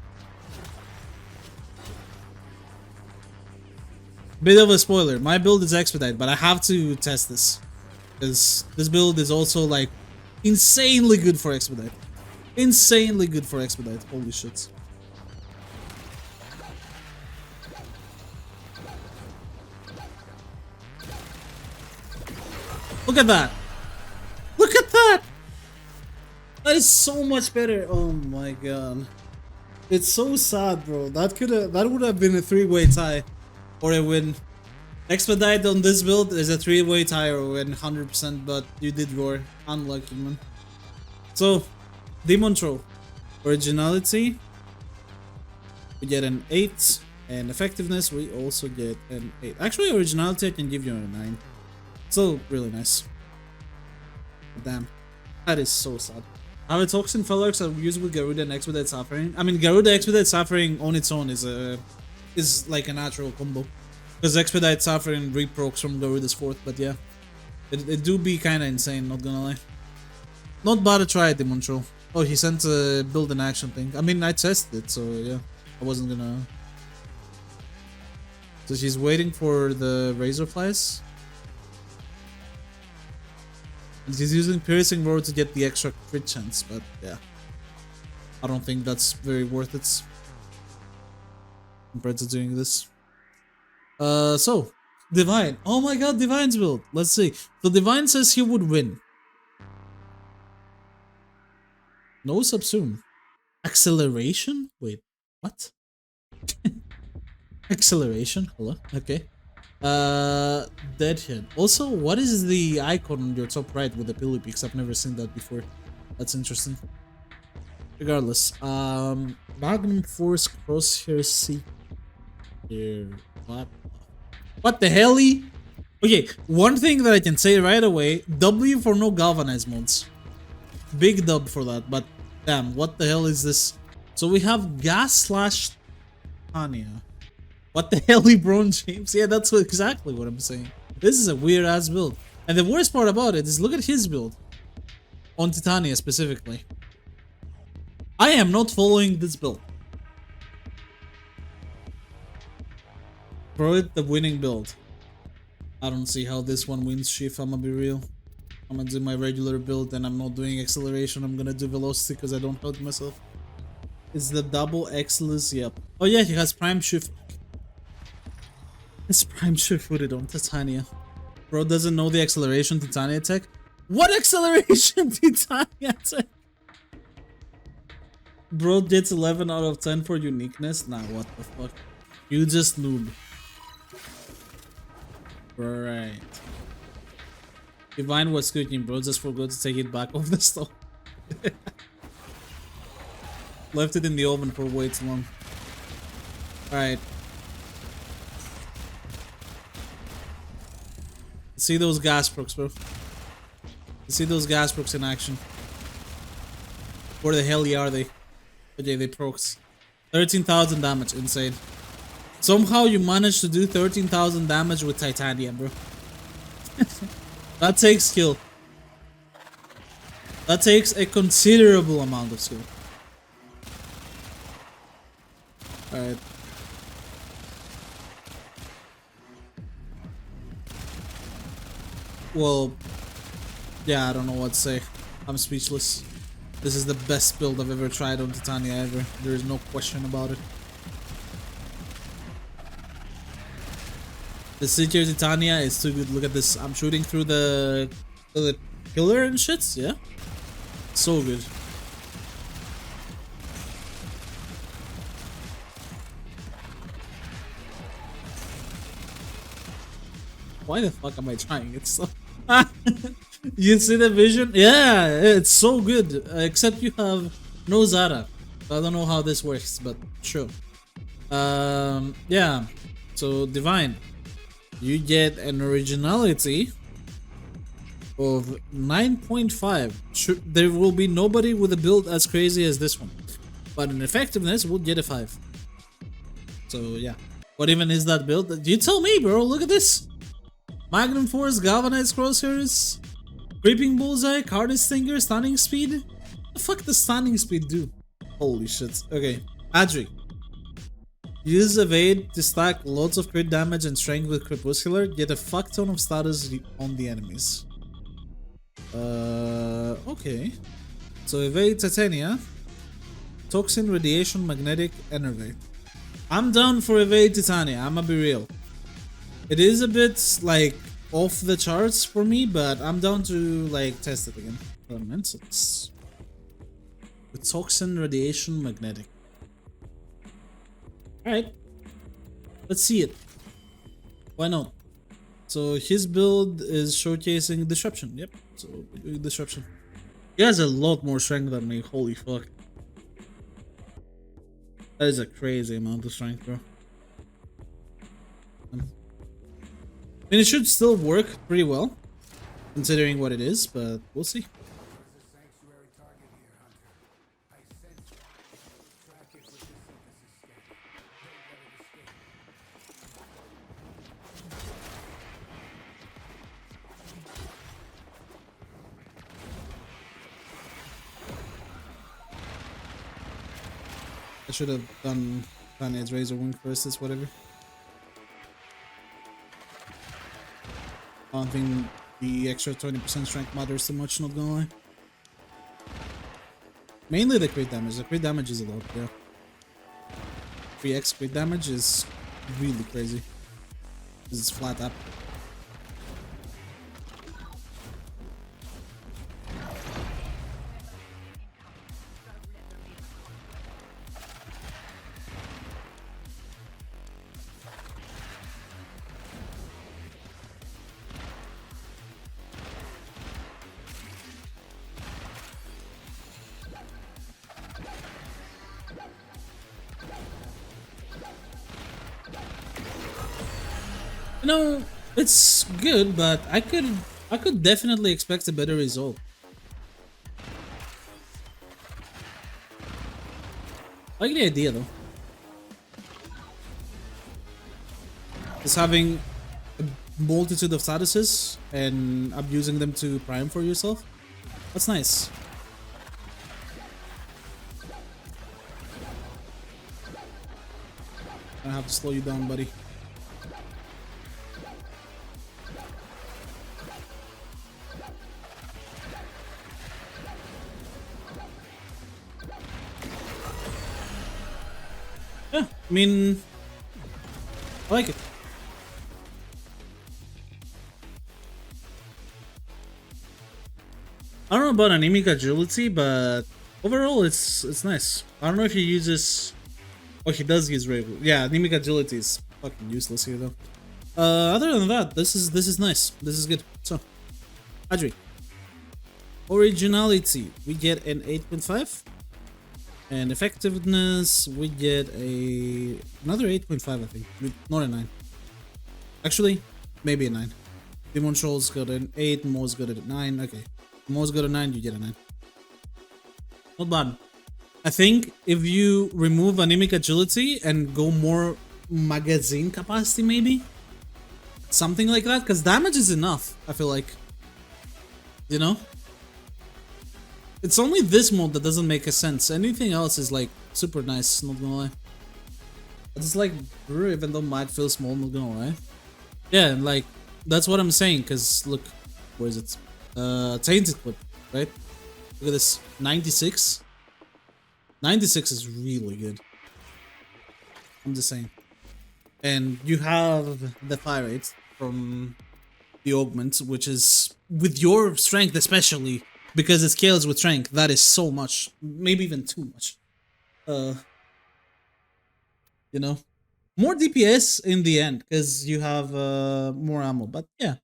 Bit of a spoiler. My build is expedite, but I have to test this. Because this build is also like insanely good for expedite. Insanely good for expedite. Holy shit. Look at that. Look at that. That is so much better. Oh my god. It's so sad, bro. That would have been a 3-way tie or a win. Expedite on this build is a 3-way tie or a win 100%, but you did roar. Unlucky, man. So, DemonTroll. Originality. We get an 8. And effectiveness, we also get an 8. Actually, originality I can give you a 9. So, really nice. Damn. That is so sad. Have a toxin Felix are used with Garuda and Expedite Suffering. I mean, Garuda Expedite Suffering on its own is like a natural combo. Because Expedite Suffering reprocs from Garuda's 4th, but yeah. It do be kinda insane, not gonna lie. Not bad to try it, DemonTroll. Oh, he sent a build an action thing. I mean, I tested it, so yeah. I wasn't gonna... So she's waiting for the Razorflies. And she's using Piercing Roar to get the extra crit chance, but yeah. I don't think that's very worth it. Compared to doing this. So, Divine. Oh my god, Divine's build. Let's see. So Divine says he would win. No subsume. Acceleration? Wait, what? Acceleration? Hello? Okay. Deadhead. Also, what is the icon on your top right with the pillow peaks? I've never seen that before. That's interesting. Regardless, Magnum Force Crosshair C. Here, what the hell? Okay, one thing that I can say right away: W for no galvanized mods. Big dub for that. But damn, what the hell is this? So we have Gas / Titania. What the hell, LeBron James? Yeah, that's exactly what I'm saying. This is a weird ass build. And the worst part about it is look at his build. On Titania specifically. I am not following this build. Throw it the winning build. I don't see how this one wins, Chief. I'm gonna be real. I'm gonna do my regular build and I'm not doing acceleration. I'm gonna do velocity because I don't hurt myself. It's the double Excellence, yep. Oh yeah, he has Prime Shift. It's Prime Shift footed on Titania. Bro doesn't know the acceleration Titania tech. What acceleration Titania tech? Bro gets 11 out of 10 for uniqueness? Nah, what the fuck? You just noob. Right. Divine was cooking, bro. Just forgot to take it back off the stove. Left it in the oven for way too long. Alright. See those gas procs, bro. See those gas procs in action. Where the hell are they? Okay, they procs. 13,000 damage, insane. Somehow you managed to do 13,000 damage with Titania, bro. That takes skill. That takes a considerable amount of skill. Alright. Well, yeah, I don't know what to say. I'm speechless. This is the best build I've ever tried on Titania ever. There is no question about it. The Secure Titania is too good. Look at this. I'm shooting through the pillar and shit. Yeah. So good. Why the fuck am I trying it so? You see the vision? Yeah, it's so good. Except you have no Zara. I don't know how this works, but sure. Yeah. So Divine, you get an originality of 9.5. There will be nobody with a build as crazy as this one. but in effectiveness would get a 5. So yeah. What even is that build? You tell me, bro. Look at this. Magnum Force, Galvanized Crosshairs, Creeping Bullseye, Carded Stinger, Stunning Speed. What the fuck does Stunning Speed do? Holy shit. Okay. Adry. Use Evade to stack lots of crit damage and strength with Crepuscular. Get a fuck ton of status on the enemies. Okay. So Evade Titania. Toxin, Radiation, Magnetic, Enervate. I'm down for Evade Titania, I'ma be real. It is a bit like off the charts for me, but I'm down to like test it again. Elementals. With Toxin, Radiation, Magnetic. Alright. Let's see it. Why not? So his build is showcasing Disruption. Yep. So we're doing Disruption. He has a lot more strength than me. Holy fuck. That is a crazy amount of strength, bro. I mean, it should still work pretty well, considering what it is, but we'll see. I should have done Titania's Razor Wing first, it's whatever. I don't think the extra 20% strength matters too much, not gonna lie. Mainly the crit damage. The crit damage is a lot, yeah. 3x crit damage is really crazy. This is flat up. No, it's good, but I could definitely expect a better result. I like the idea though. Just having a multitude of statuses and abusing them to prime for yourself. That's nice. I have to slow you down, buddy. Yeah, I mean, I like it. I don't know about anemic agility, but overall it's nice. I don't know if he uses. Oh, he does use Raven. Yeah, anemic agility is fucking useless here though. Other than that, this is nice. This is good. So, Adry. Originality, we get an 8.5. And effectiveness, we get another 8.5, I think. Not a 9. Actually, maybe a 9. DemonTroll's got an 8, Mo's got a 9. Okay. Mo's got a 9, you get a 9. Not bad. I think if you remove anemic agility and go more magazine capacity, maybe? Something like that, because damage is enough, I feel like. You know? It's only this mode that doesn't make a sense. Anything else is like super nice, not gonna lie. It's like Brew, even though might feel small, not gonna lie. Yeah, like that's what I'm saying, cause look, where is it? Tainted Clip, right? Look at this. 96. 96 is really good. I'm just saying. And you have the fire rate from the augment, which is with your strength especially. Because it scales with strength, that is so much, maybe even too much. You know, more DPS in the end because you have more ammo. But yeah,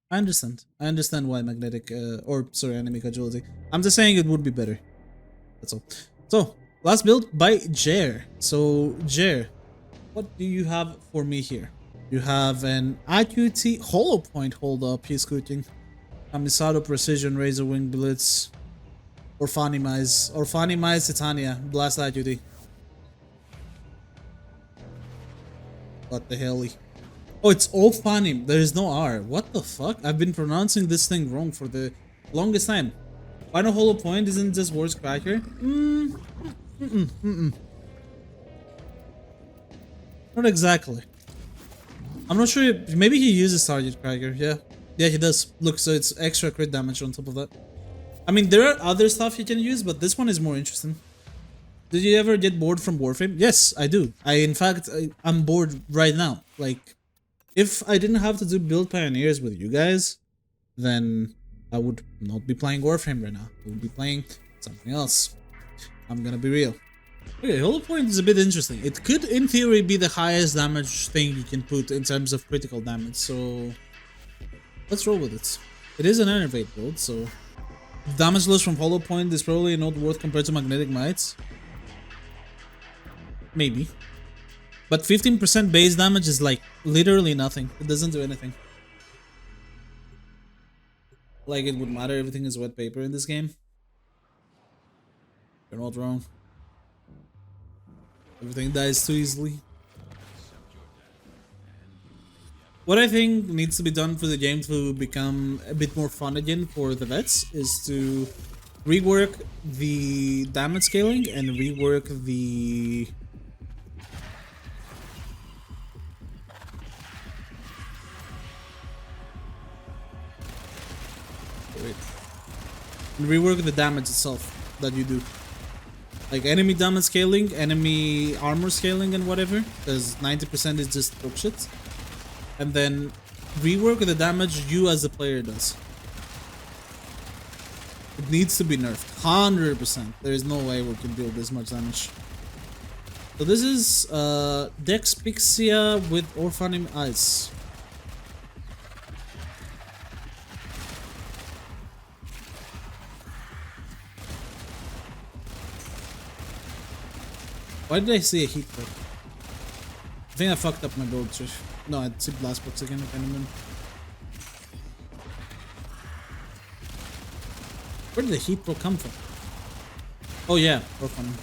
I understand. I understand why magnetic or sorry, anemic agility. I'm just saying it would be better. That's all. So last build by Jer. So Jer, what do you have for me here? You have an accuracy hollow point. Hold up, he's scooting. Kamisado Precision, Razor Wing Blitz, Or Fanimise. Or Fanimise Titania. Blast that duty. What the hell? Oh, it's all Fanim. There is no R. What the fuck? I've been pronouncing this thing wrong for the longest time. Final Hollow Point isn't just words cracker? Not exactly. I'm not sure. Maybe he uses target cracker. Yeah. Yeah, he does. Look, so it's extra crit damage on top of that. I mean, there are other stuff you can use, but this one is more interesting. Did you ever get bored from Warframe? Yes, I do. In fact, I'm bored right now. Like, if I didn't have to do build pioneers with you guys, then I would not be playing Warframe right now. I would be playing something else. I'm gonna be real. Okay, Hollow Point is a bit interesting. It could, in theory, be the highest damage thing you can put in terms of critical damage, so let's roll with it. It is an Enervate build, so damage loss from Hollow Point is probably not worth compared to Magnetic Might. Maybe. But 15% base damage is like literally nothing. It doesn't do anything. Like it would matter, everything is wet paper in this game. You're not wrong. Everything dies too easily. What I think needs to be done for the game to become a bit more fun again for the vets is to rework the damage scaling and rework the rework the damage itself that you do. Like enemy damage scaling, enemy armor scaling and whatever, because 90% is just bullshit. And then rework the damage you as a player does. It needs to be nerfed, 100%. There is no way we can deal this much damage. So this is Dex Pixia with Orphanim Ice. Why did I see a heat clip? I think I fucked up my build, Trish. No, I see blast box again, I can't remember. Where did the heat pro come from? Oh yeah, Orphan.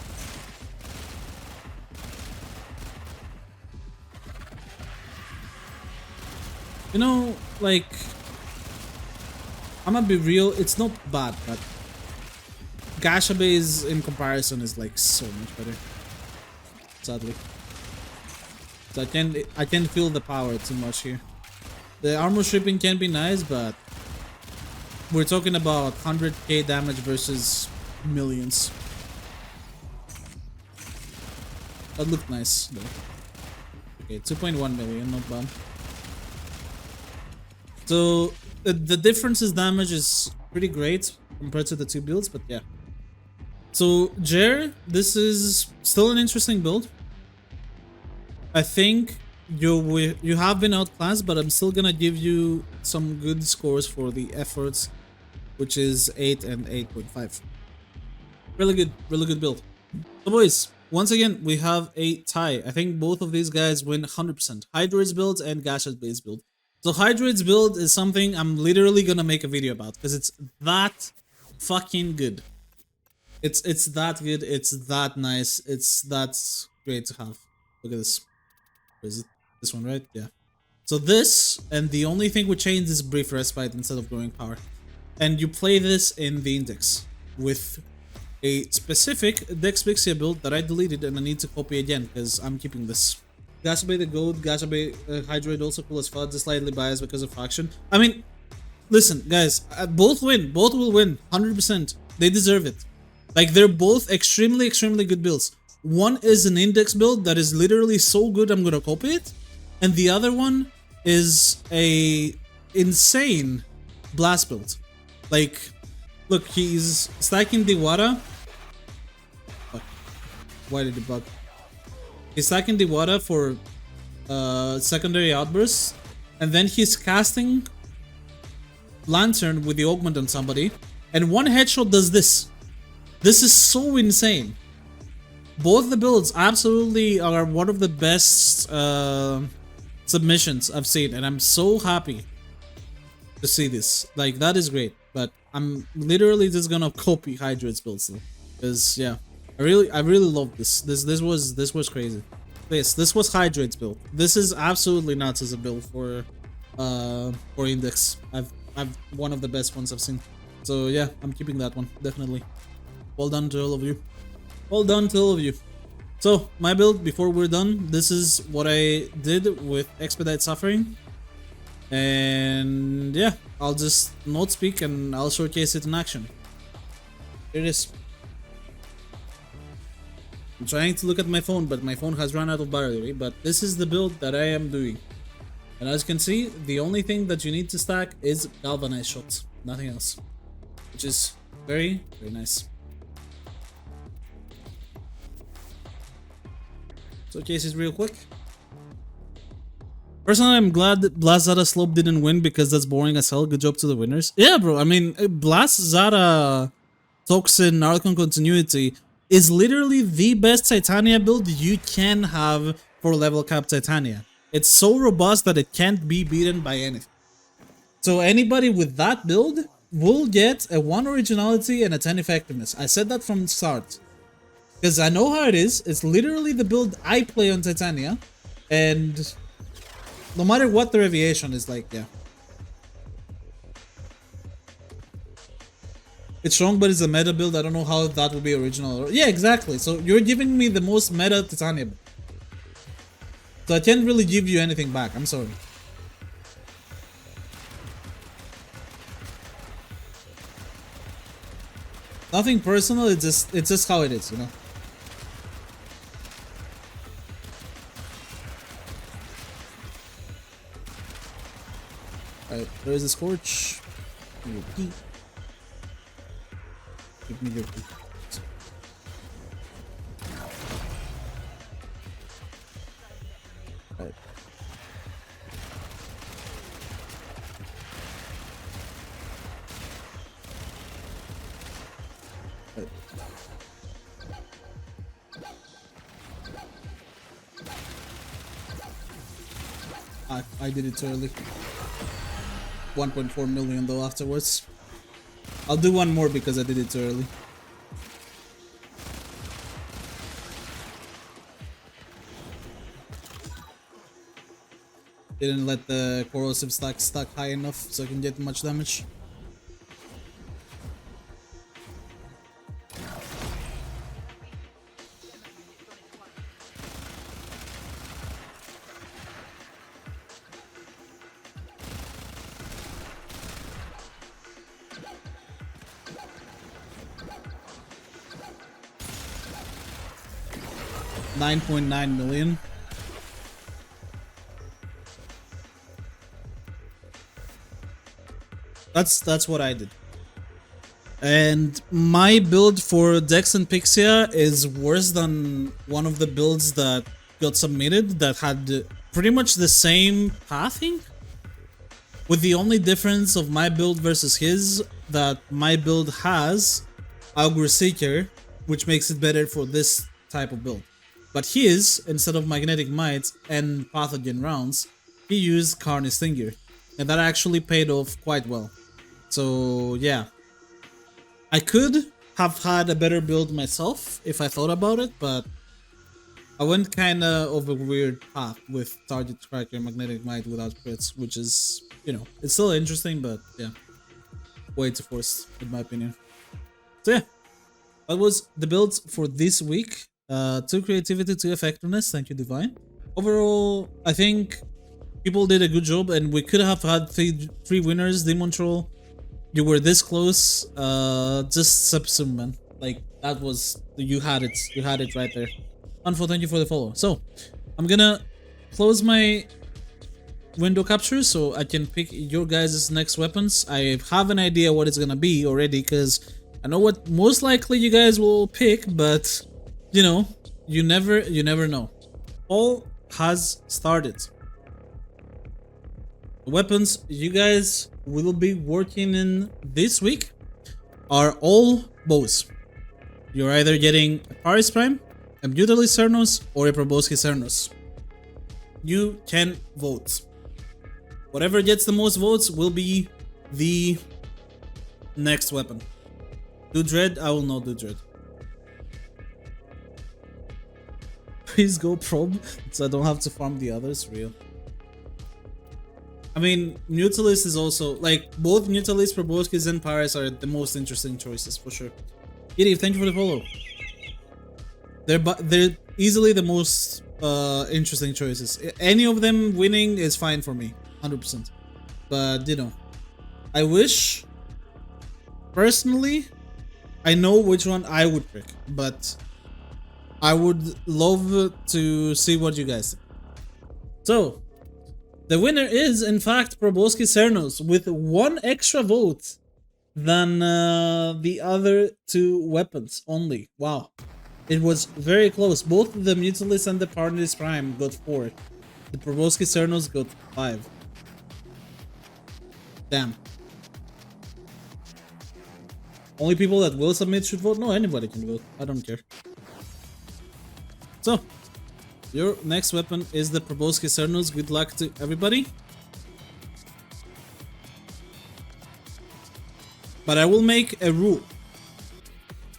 You know, like, I'm gonna be real, it's not bad, but Gashabae's in comparison is like so much better. Sadly. So I can't feel the power too much here. The armor stripping can be nice, but we're talking about 100k damage versus millions. That looked nice though. Okay, 2.1 million, not bad. So the difference in damage is pretty great compared to the two builds, but yeah. So Jer, this is still an interesting build. I think you have been outclassed, but I'm still gonna give you some good scores for the efforts, which is 8 and 8.5. Really good build. So boys, once again we have a tie. I think both of these guys win 100%. Hydroid's build and Gashabae's build. So Hydroid's build is something I'm literally gonna make a video about because it's that fucking good. It's that good, it's that nice, it's that great to have. Look at this. Is it this one, right? Yeah. So this, and the only thing we changed is brief respite instead of growing power. And you play this in the index with a specific Dex Pixia build that I deleted and I need to copy again because I'm keeping this. Gashabae the goat, Gashabae Hydroid also cool as fuck, just slightly biased because of faction. I mean, listen guys, both win, both will win, 100%. They deserve it. Like they're both extremely good builds. One is an index build that is literally so good I'm gonna copy it, and the other one is a insane blast build. Like, look, he's stacking the Wada. Why did it bug? He's stacking the Wada for secondary outbursts, and then he's casting Lantern with the augment on somebody, and one headshot does this. This is so insane. Both the builds absolutely are one of the best submissions I've seen, and I'm so happy to see this. Like, that is great, but I'm literally just gonna copy Hydroid's build still, because yeah, I really love this. This was crazy. This was Hydroid's build. This is absolutely nuts as a build for Index. I've one of the best ones I've seen. So yeah, I'm keeping that one definitely. Well done to all of you. Well done to all of you. So my build before we're done. This is what I did with Expedite Suffering. And yeah, I'll just not speak and I'll showcase it in action. Here it is. I'm trying to look at my phone, but my phone has run out of battery. But this is the build that I am doing. And as you can see, the only thing that you need to stack is Galvanized Shots. Nothing else. Which is very, very nice. Showcase it real quick. Personally, I'm glad that Blast Zara Slope didn't win because that's boring as hell. Good job to the winners. Yeah, bro. I mean, Blast Zara Toxin Archon Continuity is literally the best Titania build you can have for level cap Titania. It's so robust that it can't be beaten by anything. So anybody with that build will get a 1 originality and a 10 effectiveness. I said that from the start. Because I know how it is. It's literally the build I play on Titania. And no matter what the aviation is like, yeah. It's strong, but it's a meta build. I don't know how that would be original. Yeah, exactly. So you're giving me the most meta Titania build. So I can't really give you anything back. I'm sorry. Nothing personal. It's just how it is, you know. Alright, there is a Scorch. Give me your key. Alright. I did it too early. 1.4 million though afterwards. I'll do one more because I did it too early. Didn't let the corrosive stack high enough so I can get much damage. $9.9 million. That's what I did. And my build for Dex and Pixia is worse than one of the builds that got submitted that had pretty much the same pathing. With the only difference of my build versus his, that my build has Augur Seeker, which makes it better for this type of build. But his, instead of Magnetic Might and Pathogen rounds, he used Carnage Stinger. And that actually paid off quite well. So yeah. I could have had a better build myself if I thought about it, but I went kinda of a weird path with Target Tracker and Magnetic Might without crits, which is, you know, it's still interesting, but yeah. Way too forced, in my opinion. So yeah. That was the builds for this week. 2 creativity, 2 effectiveness. Thank you, Divine. Overall, I think people did a good job, and we could have had three winners. DemonTroll, you were this close. Just subsume, man. Like that was, you had it. You had it right there. Unfo, thank you for the follow. So I'm gonna close my window capture so I can pick your guys' next weapons. I have an idea what it's gonna be already, because I know what most likely you guys will pick, but you know, you never know. All has started. The weapons you guys will be working in this week are all bows. You're either getting a Paris Prime, a Mutally Cernos, or a Proboski Cernos. You can vote. Whatever gets the most votes will be the Next weapon. Do Dread? I will not do Dread. Please go probe so I don't have to farm the others. Real. I mean, Mutalist is also, like, both Mutalist, Proboscis, and Paris are the most interesting choices for sure. Giddy, thank you for the follow. They're easily the most interesting choices. Any of them winning is fine for me, 100%. But you know, I wish, personally, I know which one I would pick, but I would love to see what you guys think. So, the winner is, in fact, Proboscis Cernos with 1 extra vote than the other 2 weapons only. Wow. It was very close. Both the Mutalist and the Parnidus Prime got 4. The Proboscis Cernos got 5. Damn. Only people that will submit should vote? No, anybody can vote. I don't care. So, your next weapon is the Proboscis Cernos. Good luck to everybody. But I will make a rule.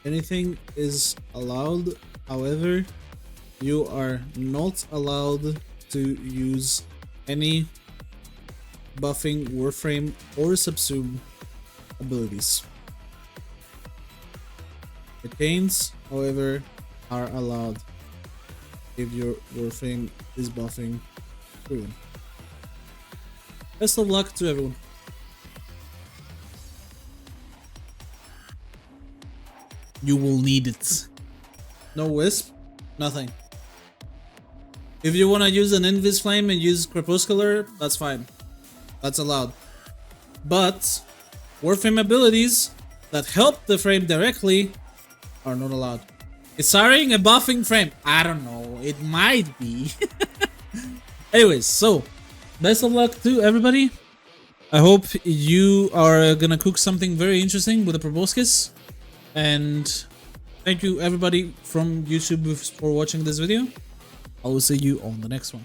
Anything is allowed, however, you are not allowed to use any buffing, Warframe, or Subsume abilities. Retains, however, are allowed if your Warframe is buffing everyone. Best of luck to everyone. You will need it. No Wisp? Nothing. If you want to use an Invis Flame and use Crepuscular, that's fine. That's allowed. But Warframe abilities that help the frame directly are not allowed. Is Siring a buffing frame? I don't know. It might be. Anyways, so best of luck to everybody. I hope you are gonna cook something very interesting with the Proboscis. And thank you everybody from YouTube for watching this video. I will see you on the next one.